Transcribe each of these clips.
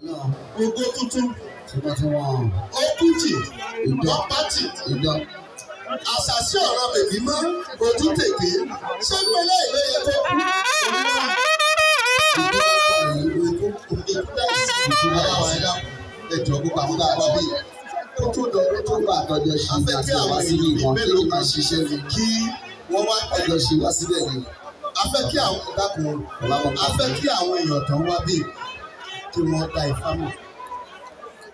Ògo tuntun. Ọkùnjì. Ọ̀pátì. Àṣàṣì ọ̀rọ̀ bèbí mọ́ ojú tèké. Ṣé ní eléyìí ló yẹ kó kú? Ẹjọ́ gbogbo àwọn bá wà bíi kó tó dọ̀rọ̀ tó bá àtọ́jọ́ ṣe ní àti wá sí ìmọ̀ kí ló máa ṣiṣẹ́ ni kí wọ́n wá ẹjọ́ ṣe wá síbẹ̀ ni. A fẹ́ kí àwọn ìdákun a fẹ́ kí àwọn èèyàn tán wá bíi kí wọ́n dá ifá mọ̀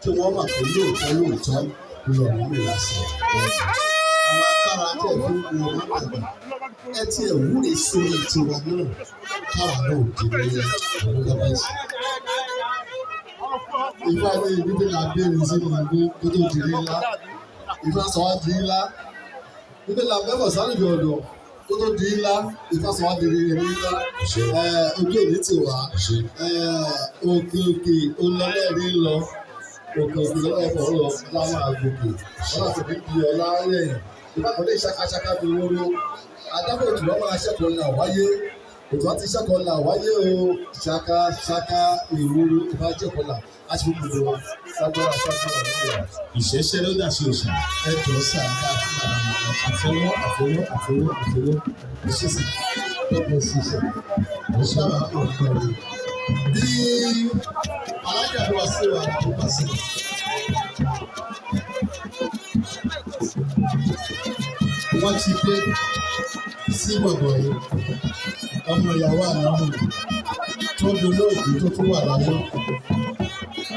kí wọ́n mọ̀ pé lóòótọ́ ló lọ́rùn mi lásì. Àwọn akára tẹ̀ fún wọn máa gbàgbà ẹ ti ẹ̀ wúre sórí tiwa náà káwa náà dìbò yẹn lọ́wọ́ báyìí. Ifá ní ìdílé la béèrè sínú ìlú tó tó di ńlá. Ifá sọ wá di ńlá. Ìdílé la bẹ́ẹ̀ bọ̀ sáré di ọ̀dọ̀ tó tó di ńlá. Ifá sọ wá di ńlá. Ojú òní ti wá. Òkè òkè olólẹ́rí lọ. Òkè òkè lọ́wọ́ lọ láwọn àgòkè. Wọ́n láti fi di ọ̀la rẹ̀. Ìbákọ̀lé ṣakáṣaká fi wóró. Adábọ̀ òtún máa ṣẹ́kọ̀ọ́ náà wáyé. Òtún àti ṣẹ́kọ̀ọ́ náà wáyé o. Ṣakáṣaká ìwúrú ìbájẹ́kọ̀ọ́ náà. Aṣíwájú wa lágbára ṣáájú àdúgbò. Ìṣẹ́ṣẹ́ ló dà sí òṣà. Ẹ jọ sáà àfọwọ́. Ìṣẹ́sì lọ́pọ̀ ṣiṣẹ́. Ìṣàlá ọ̀pọ̀ rẹ̀. Bí alájà ló wá sí wa ló bá sí. Wọ́n ti dé sí gbọ̀ngàn yìí. Ọmọ ìyàwó àná tó dolóògùn tó tún wà láyé.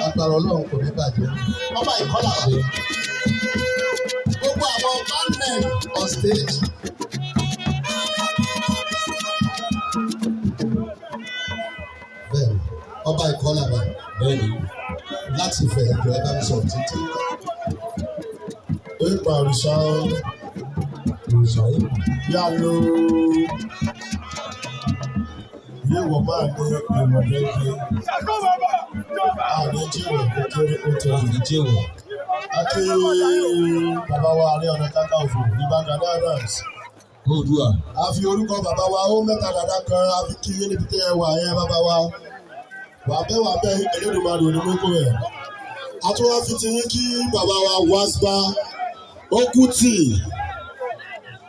Agbára Ọlọ́run kò ní bàjẹ́. Ọba ìkọlà ṣe. Gbogbo àwọn bandmen on stage. Bẹ́ẹ̀ni, ọba ìkọlà wa. Bẹ́ẹ̀ni, láti fẹ̀ ẹ̀dùn ẹ̀dá mi sọ̀rọ̀ títí. Ipa òrìṣà yìí. Yá ló yíwọ̀ máa ní ìrọ̀lẹ́ gbé. Ààrẹ jíwọ̀ kékeré ó tó àrùn jíwọ̀. Àti bàbá wa Ààrẹ Ọ̀nà Kakanfò Ìbà Gani Adams. Oòduà. A fi orúkọ bàbá wa ó mẹ́ta dàda kan a fi kí yín níbi tẹ́ ẹ wà yẹn bàbá wa. Wà bẹ́ẹ̀ Elédùmarè òní lóko rẹ̀. A tún wá fi ti yín kí bàbá wa Wasba ó kú tì.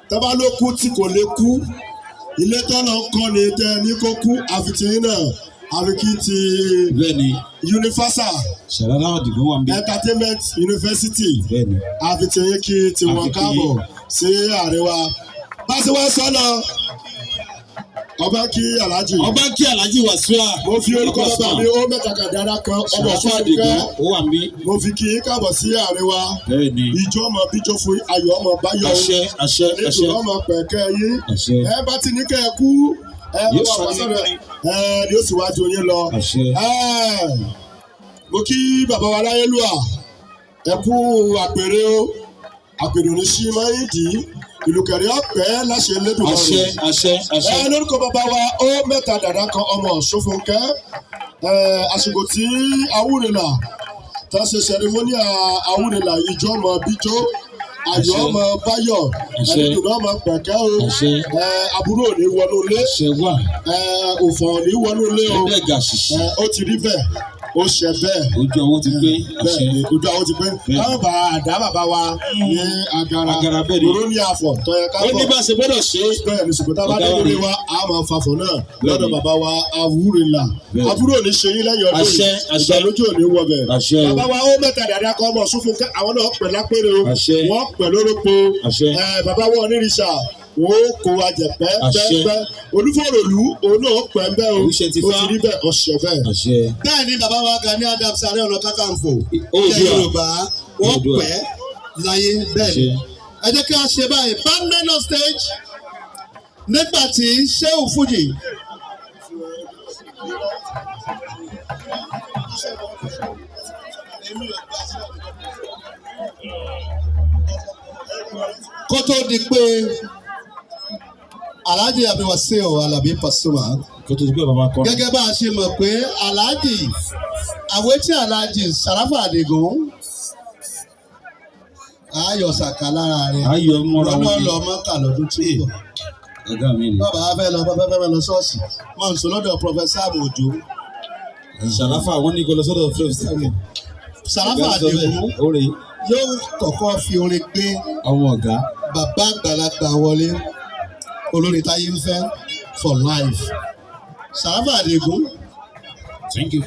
Tọ́ba ló kú tí kò lè kú. Ilé tọ́lọ̀ ń kọ́ ni tẹ́ ní kó kú àfitìyín náà àfikí ti Universal Entertainment University àfitìyín kí tiwọn káàbọ̀ sí àríwá. Bá a ṣe wá sọ́nà ọba kí Alhaji Wasiu. Mo fi orúkọ bàbá mi ó mẹ́ta kàdára kan ọmọ Fúnkẹ́. Mo fi kí káàbọ̀ sí àríwá. Ìjọ ọmọ bíjọ fún ayọ̀ ọmọ báyọ̀. Nítorí ọmọ pẹ̀kẹ́ yín. Ẹ bá ti ní kẹ́ ẹ kú. Yóò sì wájú yín lọ. Mo kí bàbá wa Láyélúwà. Ẹ kú àpèrè o. Àpèrè ní sí máa ń dì í. Ìlúkẹ̀rẹ̀ ọ̀pẹ́ láṣẹ Elédùmarè. Lórúkọ bàbá wa ó mẹ́ta dàda kan ọmọ Ṣófúnkẹ́. Àsìkò tí Awúrelà tá a ṣe sẹrimóníà Awúrelà ìjọ ọmọ bíjọ ayọ̀ ọmọ báyọ̀ ẹnìdùnú ọmọ pẹ̀kẹ́ o. Àbúrò ò ní wọnú ilé. Òfò ò ní wọnú ilé o. Ó ti rí bẹ́ẹ̀. Ó ṣe bẹ́ẹ̀. Ojú àwọn ti pé. Bẹ́ẹ̀ni ojú àwọn ti pé. Báwo bá àdá bàbá wa ní agara bẹ́ẹ̀ ni. Òró ní àfọ̀ tó yẹ ká fọ̀. Ó ní bá ṣe gbọ́dọ̀ ṣe. Bẹ́ẹ̀ni ṣùgbọ́n tá a bá dé lórí wa a máa fàfọ̀ náà lọ́dọ̀ bàbá wa Awúrelà. Àbúrò ò ní ṣe yín lẹ́yìn ọdún yìí. Ìgbàlódé ò ní wọ bẹ̀. Bàbá wa ó mẹ́ta dàda kan ọmọ Ṣófúnkẹ́ àwọn náà pẹ̀ lápẹ́rẹ́ o. Wọ́n pẹ̀ lórópo. Bàbá wọn onírìṣà wọ́n kó wa jẹ pẹ́ẹ́pẹ́ Olúfọ̀rọ̀lú òun náà pẹ́ bẹ́ẹ̀ o. Ó ti rí bẹ́ẹ̀ ọ̀ṣẹ̀ bẹ́ẹ̀. Bẹ́ẹ̀ ni bàbá wa Gani Adams Ààrẹ Ọ̀nà Kakanfò ilẹ̀ Yorùbá wọ́n pẹ́ láyé bẹ́ẹ̀ ni. Ẹ jẹ́ kí a ṣe báyìí bandmen on stage nígbà tí Shehu Fuji. Kó tó di pé Alhaji Abdulwasiu Alabi Pasuma. Gẹ́gẹ́ bá a ṣe mọ̀ pé Alhaji àwetí Alhaji Sarafa Adigun ayọ̀ sàkà lára rẹ̀ lọ́mọ lọ́mọ kà lọ́dún tí ó bọ̀. Bàbá fẹ́ lọ ṣọ́ọ̀ṣì máa ń sọ lọ́dọ̀ Prọfẹ̀sà Àmọ̀jó Sàráfà wọ́n ní kó lọ sọ́dọ̀ Flavour Stanley. Sàráfà Àdìgún yóò kọ́kọ́ fi orin gbé ọmọ ọ̀gá bàbá àgbàlagbà wọlé olórin táyé ń fẹ́ for life. Sàráfà Àdìgún. Thank you.